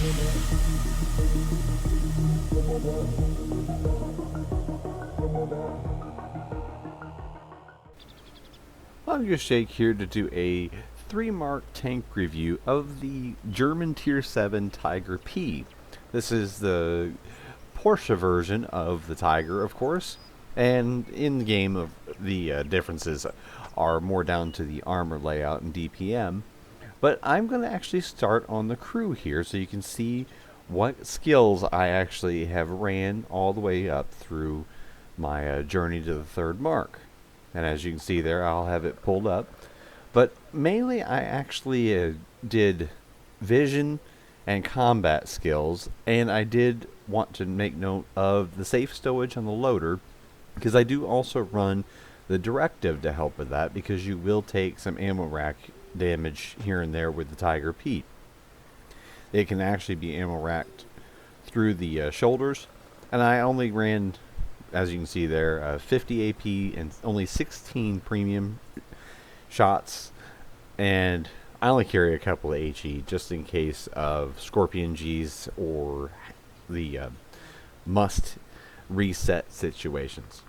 I'm your Shake here to do a 3-mark tank review of the German Tier 7 Tiger P. This is the Porsche version of the Tiger, of course, and in the game of the differences are more down to the armor layout and DPM. But I'm going to actually start on the crew here so you can see what skills I actually have ran all the way up through my journey to the 3rd mark. And as you can see there, I'll have it pulled up. But mainly I actually did vision and combat skills, and I did want to make note of the safe stowage on the loader, because I do also run the directive to help with that, because you will take some ammo rack damage here and there with the Tiger P. It can actually be ammo racked through the shoulders, and I only ran, as you can see there, 50 AP and only 16 premium shots, and I only carry a couple of HE just in case of Scorpion Gs or the must reset situations.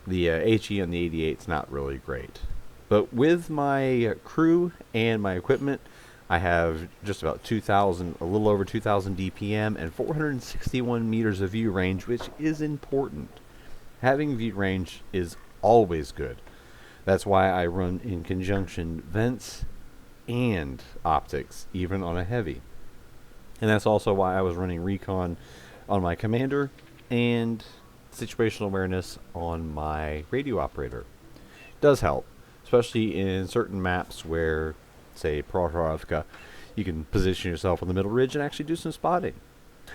The HE on the 88 is not really great, but with my crew and my equipment, I have just about 2,000, a little over 2,000 DPM and 461 meters of view range, which is important. Having view range is always good. That's why I run in conjunction vents and optics, even on a heavy. And that's also why I was running recon on my commander and situational awareness on my radio operator. It does help, especially in certain maps where, say, Prohorovka, you can position yourself on the middle ridge and actually do some spotting.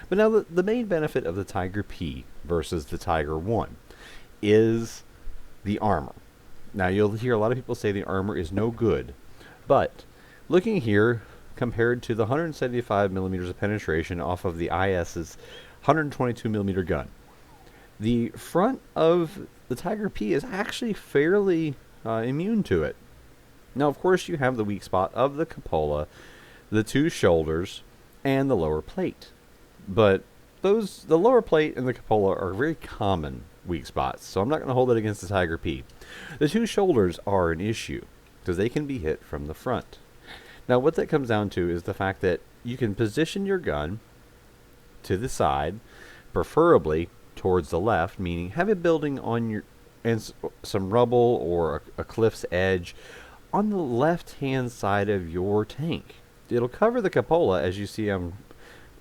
But now the main benefit of the Tiger P versus the Tiger 1 is the armor. Now you'll hear a lot of people say the armor is no good, but looking here, compared to the 175 millimeters of penetration off of the IS's 122 millimeter gun, the front of the Tiger P is actually fairly immune to it. Now, of course, you have the weak spot of the cupola, the 2 shoulders, and the lower plate. But the lower plate and the cupola are very common weak spots, so I'm not going to hold it against the Tiger P. The 2 shoulders are an issue because they can be hit from the front. Now, what that comes down to is the fact that you can position your gun to the side, preferably towards the left, meaning have a building on your and some rubble or a cliff's edge on the left-hand side of your tank. It'll cover the cupola, as you see I'm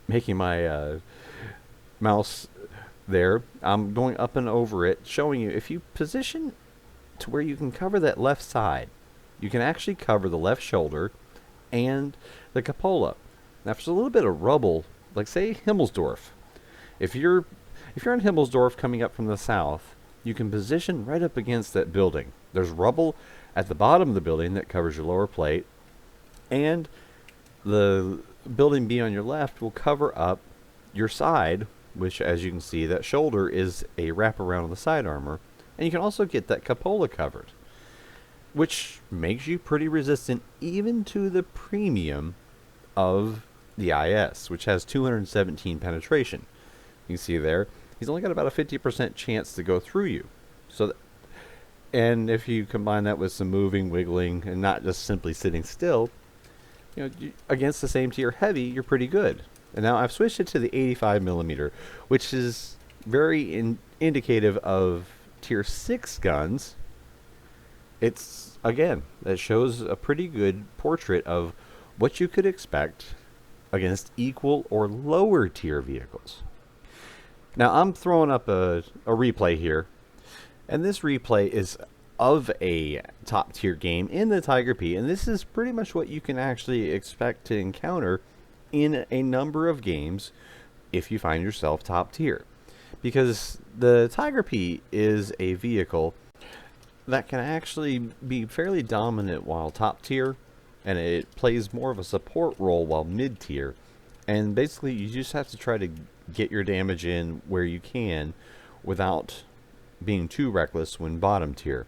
making my mouse there. I'm going up and over it, showing you if you position to where you can cover that left side, you can actually cover the left shoulder and the cupola. Now, if there's a little bit of rubble, like say Himmelsdorf, if you're in Himmelsdorf coming up from the south, you can position right up against that building. There's rubble at the bottom of the building that covers your lower plate, and the building B on your left will cover up your side, which, as you can see, that shoulder is a wraparound on the side armor, and you can also get that cupola covered, which makes you pretty resistant even to the premium of the IS, which has 217 penetration. You can see there, he's only got about a 50% chance to go through you. And if you combine that with some moving, wiggling, and not just simply sitting still, against the same tier heavy, you're pretty good. And now I've switched it to the 85 millimeter, which is very indicative of tier 6 guns. It's, again, that shows a pretty good portrait of what you could expect against equal or lower tier vehicles. Now I'm throwing up a replay here, and this replay is of a top tier game in the Tiger P, and this is pretty much what you can actually expect to encounter in a number of games if you find yourself top tier, because the Tiger P is a vehicle that can actually be fairly dominant while top tier, and it plays more of a support role while mid tier, and basically you just have to try to get your damage in where you can without being too reckless when bottom tier.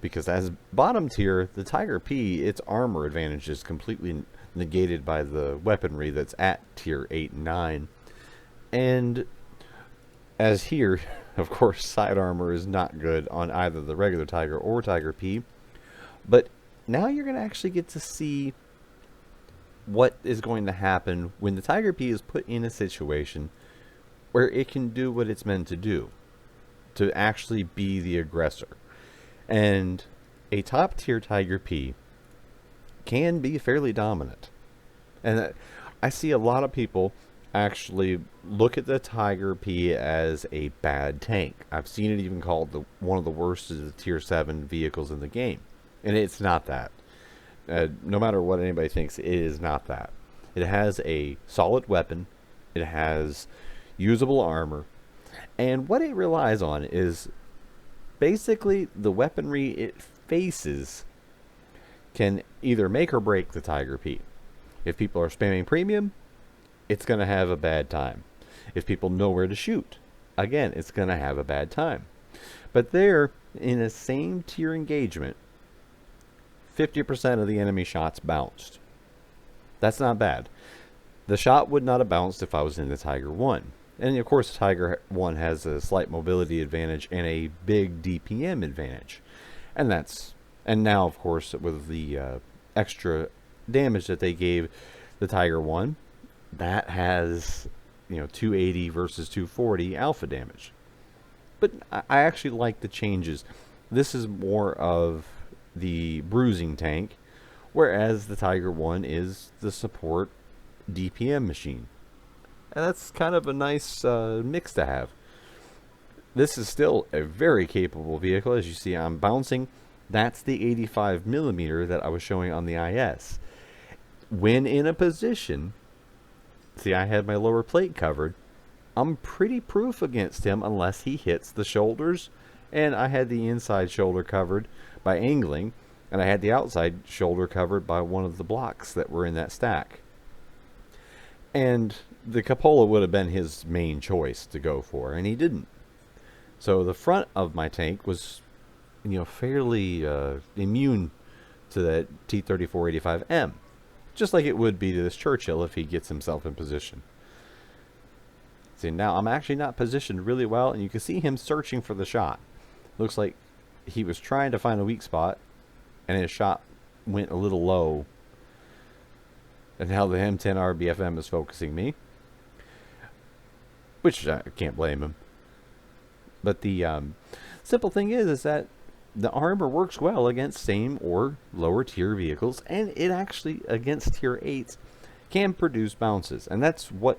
Because as bottom tier, the Tiger P, its armor advantage is completely negated by the weaponry that's at tier 8 and 9. And as here, of course, side armor is not good on either the regular Tiger or Tiger P. But now you're going to actually get to see what is going to happen when the Tiger P is put in a situation where it can do what it's meant to do, to actually be the aggressor. And a top tier Tiger P can be fairly dominant. And I see a lot of people actually look at the Tiger P as a bad tank. I've seen it even called one of the worst of the tier 7 vehicles in the game. And it's not that. No matter what anybody thinks, it is not that. It has a solid weapon. It has usable armor. And what it relies on is basically the weaponry it faces can either make or break the Tiger P. If people are spamming premium, it's going to have a bad time. If people know where to shoot, again, it's going to have a bad time. But there, in a same tier engagement, 50% of the enemy shots bounced. That's not bad. The shot would not have bounced if I was in the Tiger 1. And of course, the Tiger 1 has a slight mobility advantage and a big DPM advantage. And now, of course, with the extra damage that they gave the Tiger 1, that has, 280 versus 240 alpha damage. But I actually like the changes. This is more of the bruising tank, whereas the Tiger 1 is the support DPM machine. And that's kind of a nice mix to have. This is still a very capable vehicle. As you see, I'm bouncing. That's the 85 millimeter that I was showing on the IS. When in a position, see, I had my lower plate covered. I'm pretty proof against him unless he hits the shoulders. And I had the inside shoulder covered by angling, and I had the outside shoulder covered by one of the blocks that were in that stack. And the cupola would have been his main choice to go for, and he didn't. So the front of my tank was, fairly immune to that T-3485M, just like it would be to this Churchill if he gets himself in position. See, now I'm actually not positioned really well, and you can see him searching for the shot. Looks like he was trying to find a weak spot, and his shot went a little low. And now the M10 RBFM is focusing me, which I can't blame him. But the simple thing is that the armor works well against same or lower tier vehicles, and it actually against tier 8s can produce bounces, and that's what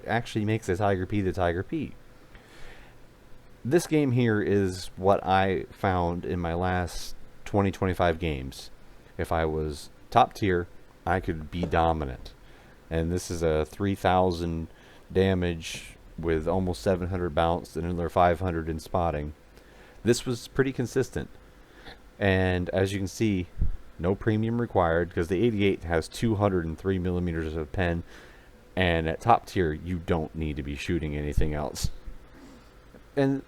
actually makes the Tiger P the Tiger P. This game here is what I found in my last 20-25 games. If I was top tier, I could be dominant. And this is a 3,000 damage with almost 700 bounce and another 500 in spotting. This was pretty consistent. And as you can see, no premium required because the 88 has 203 millimeters of pen. And at top tier, you don't need to be shooting anything else. And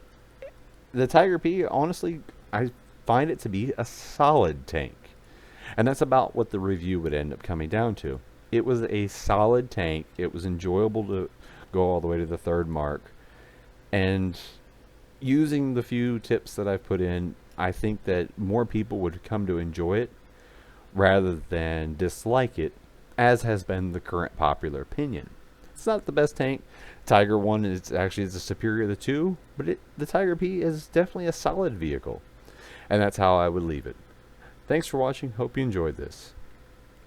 the Tiger P, honestly, I find it to be a solid tank. And that's about what the review would end up coming down to. It was a solid tank. It was enjoyable to go all the way to the 3rd mark. And using the few tips that I've put in, I think that more people would come to enjoy it rather than dislike it, as has been the current popular opinion. It's not the best tank. Tiger 1 is actually the superior of the two, but the Tiger P is definitely a solid vehicle. And that's how I would leave it. Thanks for watching. Hope you enjoyed this.